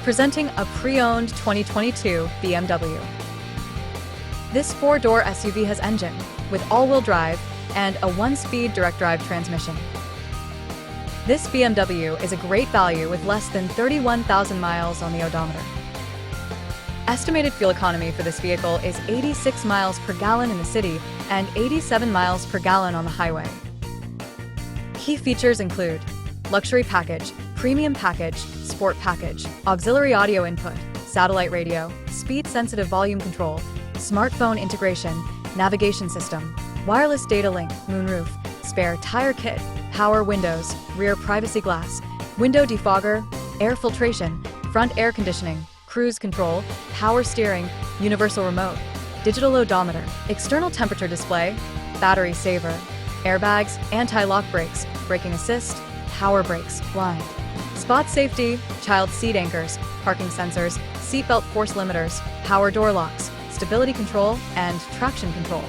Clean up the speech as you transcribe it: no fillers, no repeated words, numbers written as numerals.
Presenting a pre-owned 2022 BMW. This 4-door SUV has engine with all-wheel drive and a 1-speed direct drive transmission. This BMW is a great value with less than 31,000 miles on the odometer. Estimated fuel economy for this vehicle is 86 miles per gallon in the city and 87 miles per gallon on the highway. Key features include luxury package, premium package, sport package, auxiliary audio input, satellite radio, speed-sensitive volume control, smartphone integration, navigation system, wireless data link, moonroof, spare tire kit, power windows, rear privacy glass, window defogger, air filtration, front air conditioning, cruise control, power steering, universal remote, digital odometer, external temperature display, battery saver, airbags, anti-lock brakes, braking assist, power brakes, blind, spot safety, child seat anchors, parking sensors, seatbelt force limiters, power door locks, stability control, and traction control.